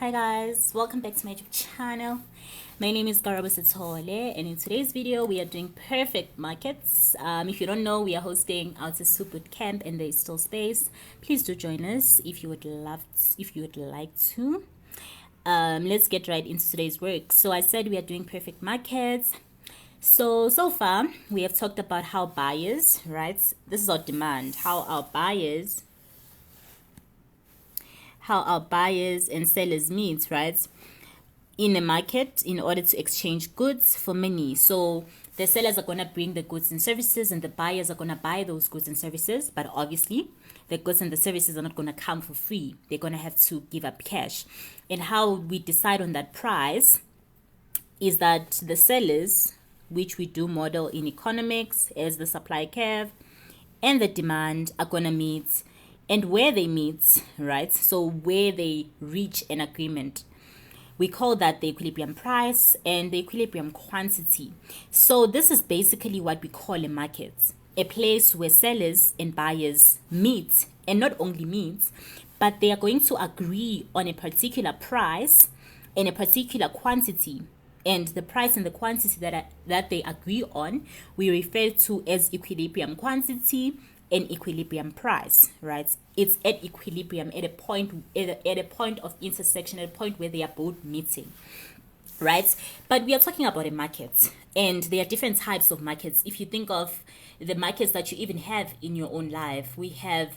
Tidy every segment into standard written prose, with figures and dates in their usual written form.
Hi guys, welcome back to my YouTube channel. My name is Karabo Sithole, and in today's video we are doing perfect markets. If you don't know, we are hosting Outer Super Camp and there is still space. Please do join us if you would like to. Let's get right into today's work. So I said we are doing perfect markets. So far we have talked about how buyers, right? This is our demand, how our buyers and sellers meet, right, in a market in order to exchange goods for money. So the sellers are going to bring the goods and services and the buyers are going to buy those goods and services, but obviously the goods and the services are not going to come for free. They're going to have to give up cash. And how we decide on that price is that the sellers, which we do model in economics as the supply curve, and the demand are going to meet, and where they meet, right? So where they reach an agreement, we call that the equilibrium price and the equilibrium quantity. So this is basically what we call a market, a place where sellers and buyers meet, and not only meet, but they are going to agree on a particular price and a particular quantity. And the price and the quantity that they agree on, we refer to as equilibrium quantity and equilibrium price, right? It's at equilibrium at a point of intersection, at a point where they are both meeting, right? But we are talking about a market, and there are different types of markets. If you think of the markets that you even have in your own life, we have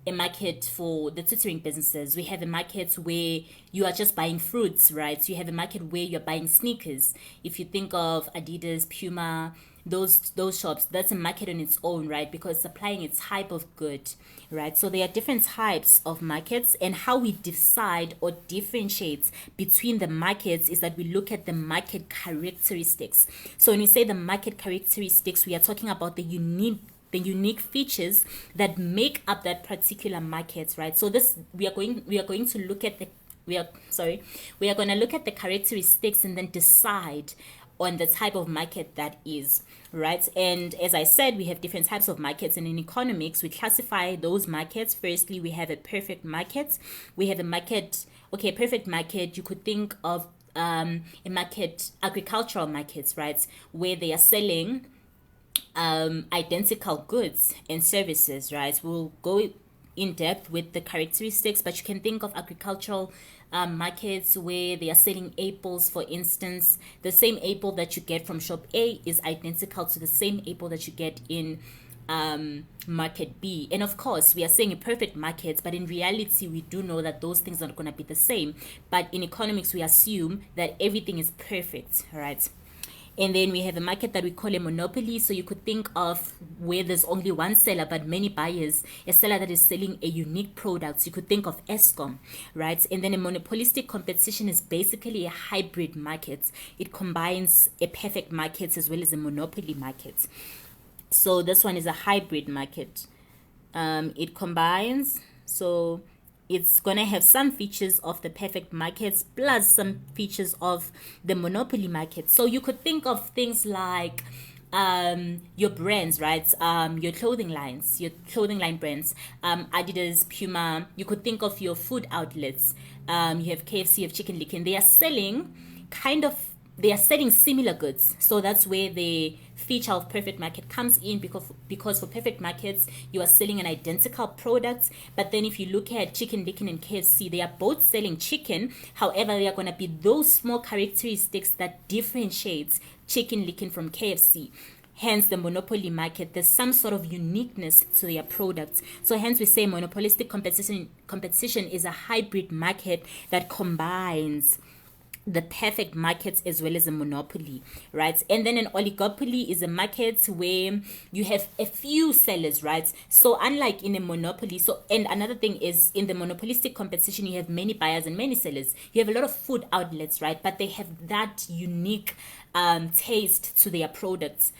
a market for the tutoring businesses. We have a market where you are just buying fruits, right? You have a market where you're buying sneakers. If you think of Adidas, Puma, those shops, that's a market on its own, right? Because supplying a type of good, right? So there are different types of markets, and how we decide or differentiate between the markets is that we look at the market characteristics. So when we say the market characteristics, we are talking about the unique features that make up that particular market, right? So this we are going to look at we are going to look at the characteristics and then decide on the type of market that is, right? And as I said, we have different types of markets, and in economics we classify those markets. Firstly, we have a perfect market. We have a market, okay, perfect market, you could think of a market, agricultural markets, right, where they are selling identical goods and services, right? We'll go in depth with the characteristics, but you can think of agricultural markets where they are selling apples, for instance. The same apple that you get from shop A is identical to the same apple that you get in market B. And of course, we are saying a perfect market, but in reality, we do know that those things are not going to be the same. But in economics, we assume that everything is perfect, right? And then we have a market that we call a monopoly. So you could think of where there's only one seller but many buyers, a seller that is selling a unique product. So you could think of Eskom, right? And then a monopolistic competition is basically a hybrid market. It combines a perfect market as well as a monopoly market. So this one is a hybrid market. It combines, so it's going to have some features of the perfect markets plus some features of the monopoly market. So you could think of things like your brands, right? Your clothing line brands, Adidas, Puma. You could think of your food outlets. You have KFC, you have Chicken Licken. They are selling similar goods. So that's where the feature of perfect market comes in, because for perfect markets, you are selling an identical product. But then if you look at Chicken Licken and KFC, they are both selling chicken. However, there are going to be those small characteristics that differentiates Chicken Licken from KFC. Hence the monopoly market, there's some sort of uniqueness to their products. So hence we say monopolistic competition is a hybrid market that combines the perfect market as well as a monopoly, right? And then an oligopoly is a market where you have a few sellers, right? So unlike in a monopoly, and another thing is, in the monopolistic competition, you have many buyers and many sellers. You have a lot of food outlets, right? But they have that unique taste to their products.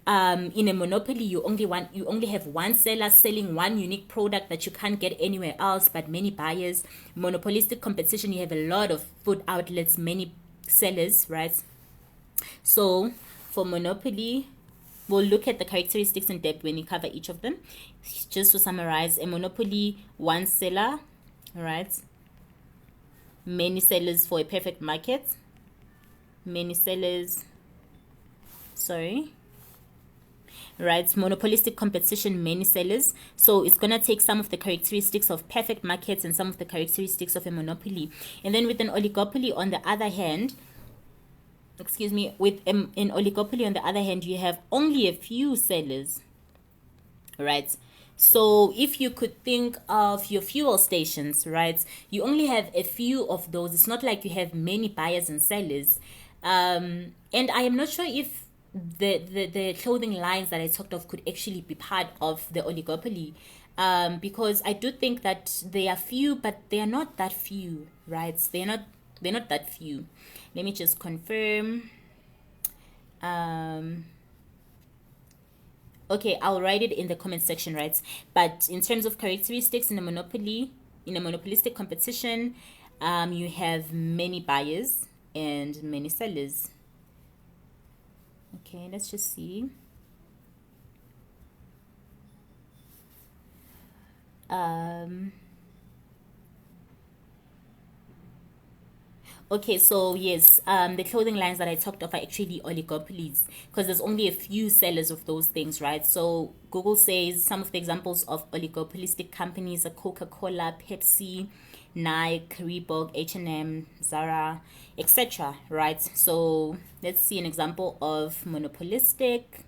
In a monopoly, you only have one seller selling one unique product that you can't get anywhere else, but many buyers. Monopolistic competition, you have a lot of food outlets, many sellers, right? So for monopoly, we'll look at the characteristics in depth when we cover each of them. Just to summarize, a monopoly, one seller, right? many sellers for a perfect market. Many sellers, sorry, right? Monopolistic competition, many sellers. So it's going to take some of the characteristics of perfect markets and some of the characteristics of a monopoly. And then with an oligopoly on the other hand, with an oligopoly on the other hand, you have only a few sellers, right? So if you could think of your fuel stations, right, you only have a few of those. It's not like you have many buyers and sellers. And I am not sure if the clothing lines that I talked of could actually be part of the oligopoly, because I do think that they are few, but they are not that few, right? They're not that few. Let me just confirm. Okay, I'll write it in the comment section, right? But in terms of characteristics in a monopoly, in a monopolistic competition, you have many buyers and many sellers. Okay, let's just see. Okay, so yes, the clothing lines that I talked of are actually oligopolies because there's only a few sellers of those things, right? So Google says some of the examples of oligopolistic companies are Coca-Cola, Pepsi, Nike, Reebok, H&M, Zara, etc., right? So let's see an example of monopolistic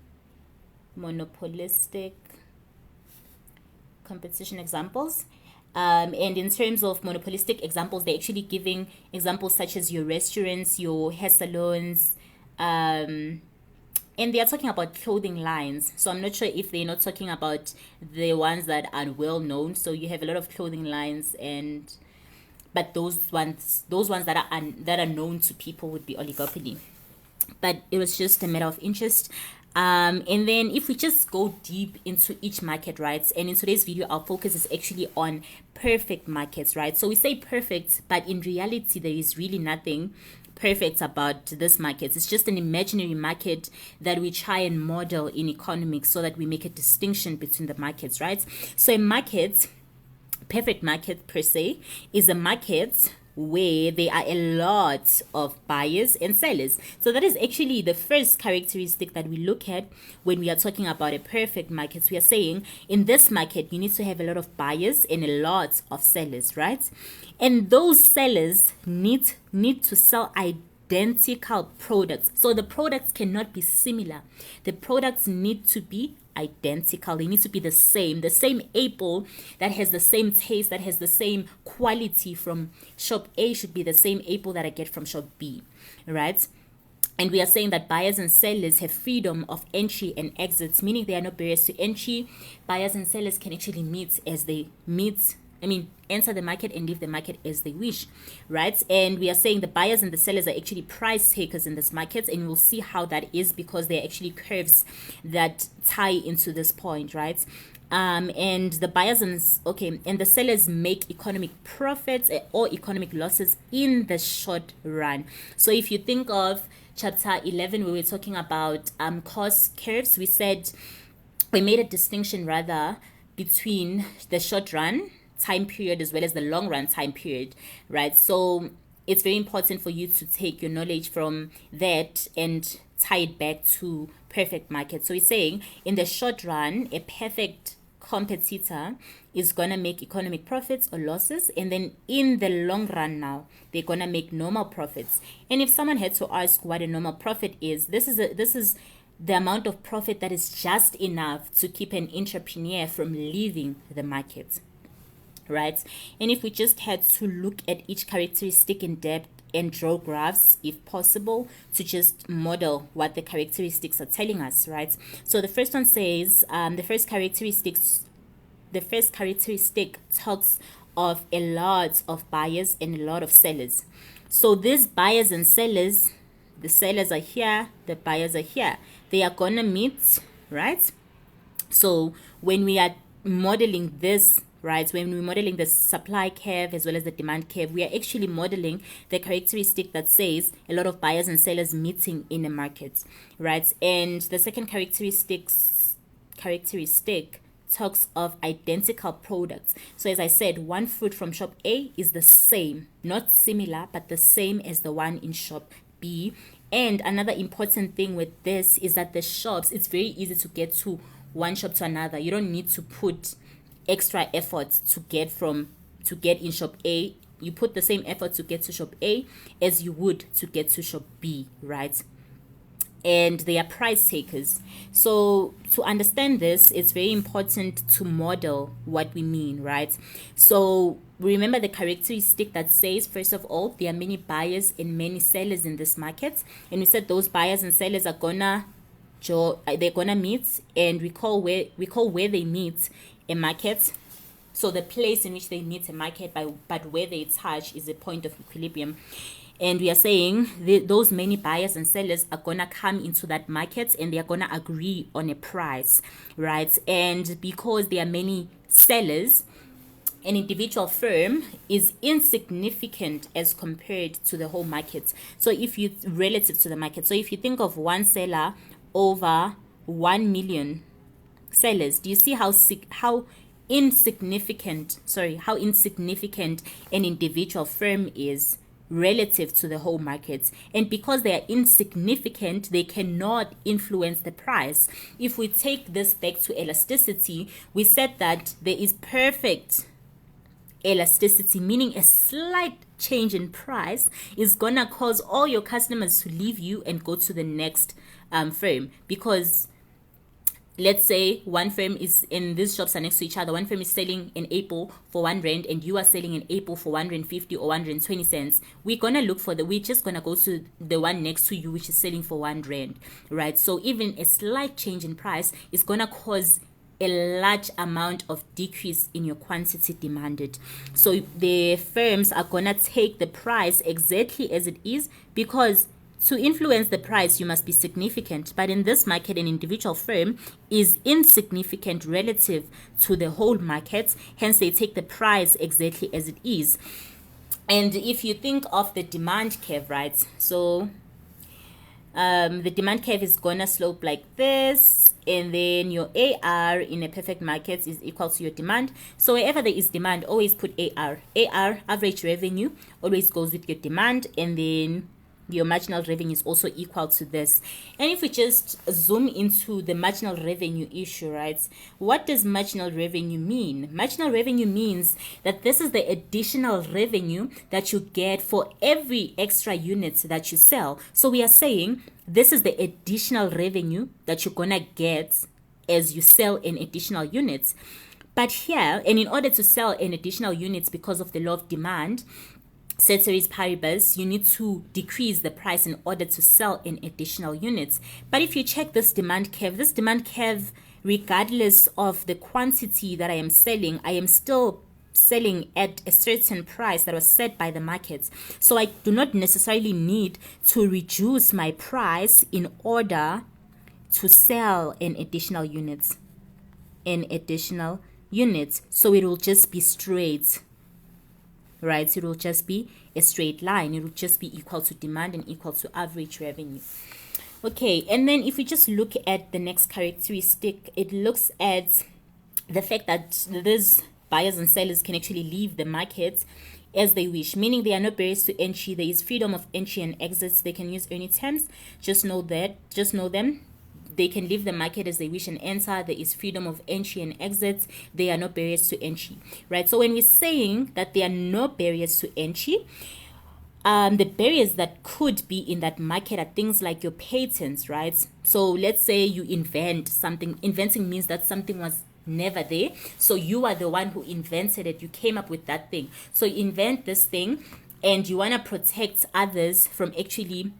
competition examples. And in terms of monopolistic examples, they're actually giving examples such as your restaurants, your hair salons, and they are talking about clothing lines. So I'm not sure if they're not talking about the ones that are well known. So you have a lot of clothing lines, but those ones that are known to people would be oligopoly. But it was just a matter of interest. And then if we just go deep into each market, right? And in today's video, our focus is actually on perfect markets, right? So we say perfect, but in reality, there is really nothing perfect about this market. It's just an imaginary market that we try and model in economics so that we make a distinction between the markets, right? So a market, perfect market per se, is a market where there are a lot of buyers and sellers. So that is actually the first characteristic that we look at when we are talking about a perfect market. We are saying in this market, you need to have a lot of buyers and a lot of sellers, right? And those sellers need to sell identical products. So the products cannot be similar. The products need to be identical. They need to be the same apple that has the same taste, that has the same quality from shop A should be the same apple that I get from shop B, right? And we are saying that buyers and sellers have freedom of entry and exits, meaning there are no barriers to entry. Buyers and sellers can actually enter the market and leave the market as they wish, right? And we are saying the buyers and the sellers are actually price takers in this market, and we'll see how that is because they're actually curves that tie into this point, right? And the buyers and the sellers make economic profits or economic losses in the short run. So if you think of chapter 11 where we're talking about cost curves, we made a distinction rather between the short run time period as well as the long run time period, right? So it's very important for you to take your knowledge from that and tie it back to perfect market. So it's saying in the short run, a perfect competitor is gonna make economic profits or losses, and then in the long run now they're gonna make normal profits. And if someone had to ask what a normal profit is, this is the amount of profit that is just enough to keep an entrepreneur from leaving the market, right? And if we just had to look at each characteristic in depth and draw graphs if possible to just model what the characteristics are telling us, right? So the first one says the first characteristic talks of a lot of buyers and a lot of sellers. So these buyers and sellers, the sellers are here, the buyers are here, they are gonna meet, right? So when we are modeling this, right, when we're modeling the supply curve as well as the demand curve, we are actually modeling the characteristic that says a lot of buyers and sellers meeting in a market, right? And the second characteristic talks of identical products. So as I said, one fruit from shop A is the same, not similar, but the same as the one in shop B. And another important thing with this is that the shops, it's very easy to get to one shop to another. You don't need to put extra effort to get in shop A. You put the same effort to get to shop A as you would to get to shop B, right? And they are price takers. So to understand this, it's very important to model what we mean, right? So remember the characteristic that says, first of all, there are many buyers and many sellers in this market. And we said those buyers and sellers are they're gonna meet, and we call where they meet a market. So the place in which they meet a market, but where they touch is a point of equilibrium. And we are saying those many buyers and sellers are going to come into that market and they are going to agree on a price, right? And because there are many sellers, an individual firm is insignificant as compared to the whole market. So relative to the market. So if you think of one seller over 1 million sellers, do you see how insignificant an individual firm is relative to the whole market? And because they are insignificant, they cannot influence the price. If we take this back to elasticity, we said that there is perfect elasticity, meaning a slight change in price is gonna cause all your customers to leave you and go to the next firm. Because let's say one firm is, in these shops are next to each other, one firm is selling an apple for R1 and you are selling an apple for R1.50 or R1.20. We're just gonna go to the one next to you which is selling for R1, right? So even a slight change in price is gonna cause a large amount of decrease in your quantity demanded. So the firms are gonna take the price exactly as it is, because to influence the price, you must be significant. But in this market, an individual firm is insignificant relative to the whole market. Hence, they take the price exactly as it is. And if you think of the demand curve, right? So the demand curve is gonna slope like this, and then your AR in a perfect market is equal to your demand. So wherever there is demand, always put AR. Average revenue, always goes with your demand, and then your marginal revenue is also equal to this. And if we just zoom into the marginal revenue issue, right? What does marginal revenue mean? Marginal revenue means that this is the additional revenue that you get for every extra unit that you sell. So we are saying this is the additional revenue that you're gonna get as you sell an additional units. But here, and in order to sell an additional units because of the law of demand, ceteris paribus, you need to decrease the price in order to sell in additional units. But if you check this demand curve, regardless of the quantity that I am selling, I am still selling at a certain price that was set by the market. So I do not necessarily need to reduce my price in order to sell in additional units. So it will just be straight. Right, it will just be a straight line. It will just be equal to demand and equal to average revenue. Okay, and then if we just look at the next characteristic, it looks at the fact that these buyers and sellers can actually leave the market as they wish, meaning there are no barriers to entry. There is freedom of entry and exits. They can use any terms. Just know them. They can leave the market as they wish and enter. There is freedom of entry and exit. There are no barriers to entry, right? So when we're saying that there are no barriers to entry, the barriers that could be in that market are things like your patents, right? So let's say you invent something. Inventing means that something was never there. So you are the one who invented it. You came up with that thing. So you invent this thing and you want to protect others from actually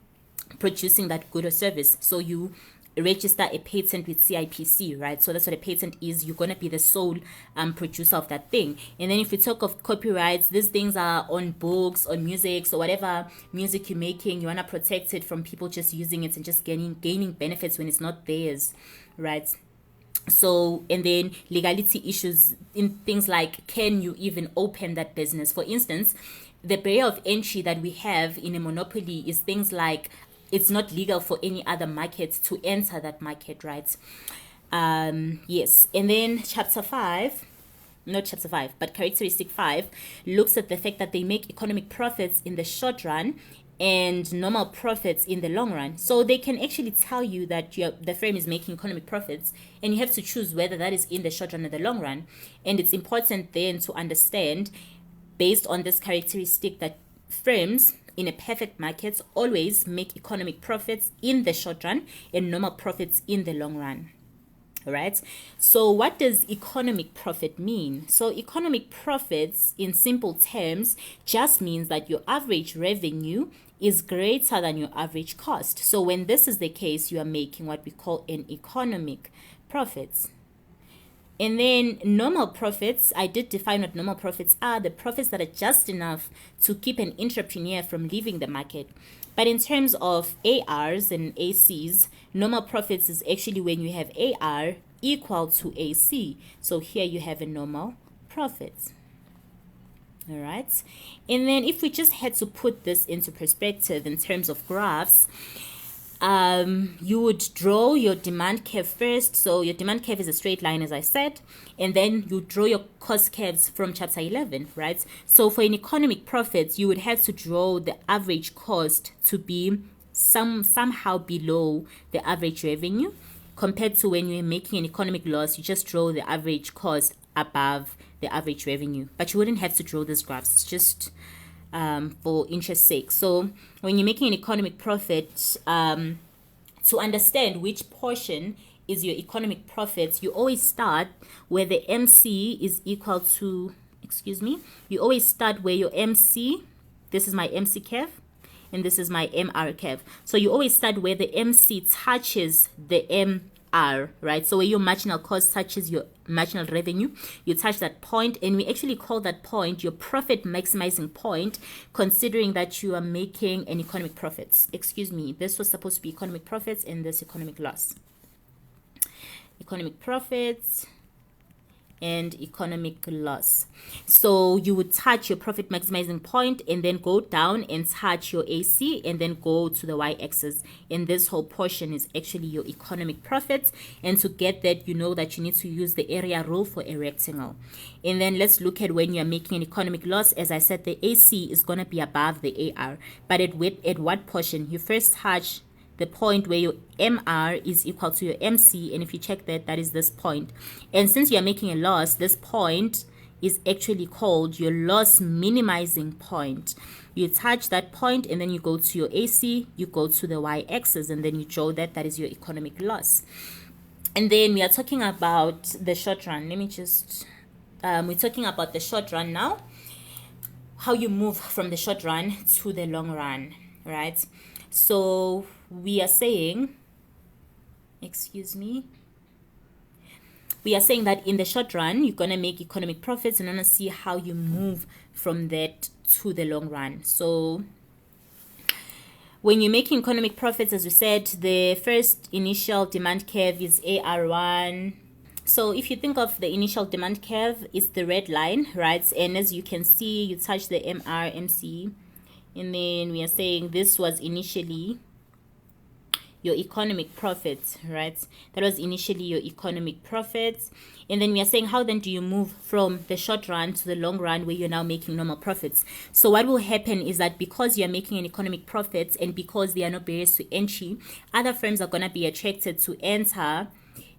producing that good or service. So you register a patent with CIPC, right? So that's what a patent is. You're going to be the sole producer of that thing. And then if we talk of copyrights, these things are on books, on music, so whatever music you're making, you want to protect it from people just using it and just gaining benefits when it's not theirs, right? So, and then legality issues in things like, can you even open that business? For instance, the barrier of entry that we have in a monopoly is things like it's not legal for any other market to enter that market, right? Yes, and then chapter 5, not chapter 5, but characteristic 5 looks at the fact that they make economic profits in the short run and normal profits in the long run. So they can actually tell you that the firm is making economic profits, and you have to choose whether that is in the short run or the long run. And it's important then to understand, based on this characteristic, that firms in a perfect market always make economic profits in the short run and normal profits in the long run. All right. So what does economic profit mean? So economic profits in simple terms just means that your average revenue is greater than your average cost. So when this is the case, you are making what we call an economic profits. And then normal profits, I did define what normal profits are, the profits that are just enough to keep an entrepreneur from leaving the market. But in terms of ARs and ACs, normal profits is actually when you have AR equal to AC. So here you have a normal profit. All right. And then if we just had to put this into perspective in terms of graphs, you would draw your demand curve first. So your demand curve is a straight line, as I said, and then you draw your cost curves from chapter 11, right? So for an economic profit, you would have to draw the average cost to be somehow below the average revenue, compared to when you're making an economic loss, you just draw the average cost above the average revenue. But you wouldn't have to draw these graphs. It's just for interest sake. So when you're making an economic profit, to understand which portion is your economic profits, you always start where the MC is equal to, you always start where your MC, this is my MC curve, and this is my MR curve. So you always start where the MC touches the MR, right? So where your marginal cost touches your marginal revenue, you touch that point, and we actually call that point your profit maximizing point, considering that you are making an economic profits. This was supposed to be economic profits and this economic loss. Economic profits and economic loss. So you would touch your profit maximizing point and then go down and touch your AC and then go to the y-axis, and this whole portion is actually your economic profits. And to get that, you know that you need to use the area rule for a rectangle. And then let's look at when you're making an economic loss. As I said, the AC is going to be above the AR, but at what portion? You first touch the point where your MR is equal to your MC, and if you check that, that is this point. And since you're making a loss, this point is actually called your loss minimizing point. You touch that point and then you go to your AC, you go to the y-axis, and then you draw that. That is your economic loss. And then we are talking about the short run. Let me just we're talking about the short run now, how you move from the short run to the long run, right? So we are saying, we are saying that in the short run, you're going to make economic profits, and I'm going to see how you move from that to the long run. So when you're making economic profits, as we said, the first initial demand curve is AR1. So if you think of the initial demand curve, it's the red line, right? And as you can see, you touch the MR, MC, and then we are saying this was initially your economic profits, right? That was initially your economic profits. And then we are saying, how then do you move from the short run to the long run where you're now making normal profits? So what will happen is that because you're making an economic profits and because there are no barriers to entry, other firms are going to be attracted to enter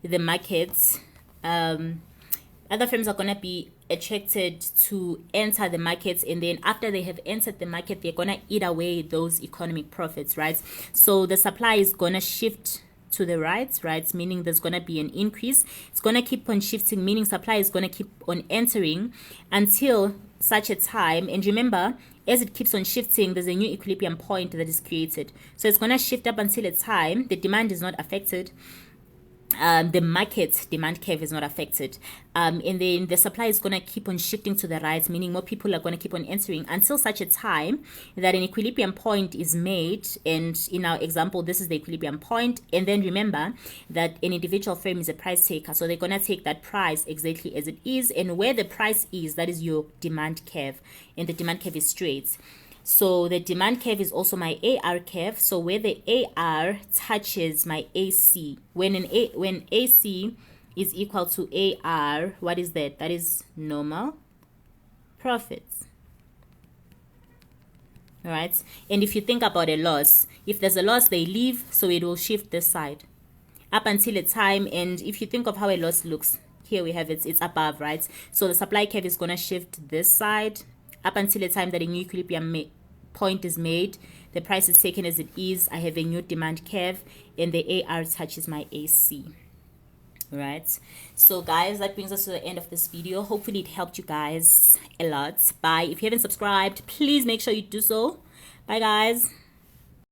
the markets. Other firms are going to be attracted to enter the markets, and then after they have entered the market, they're going to eat away those economic profits, right? So the supply is going to shift to the right, meaning there's going to be an increase. It's going to keep on shifting, meaning supply is going to keep on entering until such a time. And remember, as it keeps on shifting, there's a new equilibrium point that is created. So it's going to shift up until a time the demand is not affected. The market demand curve is not affected, and then the supply is going to keep on shifting to the right, meaning more people are going to keep on entering until such a time that an equilibrium point is made. And in our example, this is the equilibrium point. And then remember that an individual firm is a price taker, so they're going to take that price exactly as it is, and where the price is, that is your demand curve, and the demand curve is straight. So the demand curve is also my AR curve. So where the AR touches my AC, when AC is equal to AR, what is that? That is normal profits. All right. And if you think about a loss, if there's a loss, they leave, so it will shift this side up until a time. And if you think of how a loss looks, here we have it, it's above, right? So the supply curve is going to shift this side up until a time that a new equilibrium point is made. The price is taken as it is. I have a new demand curve, and the AR touches my AC. Right, so guys, that brings us to the end of this video. Hopefully it helped you guys a lot. Bye. If you haven't subscribed, please make sure you do so. Bye guys.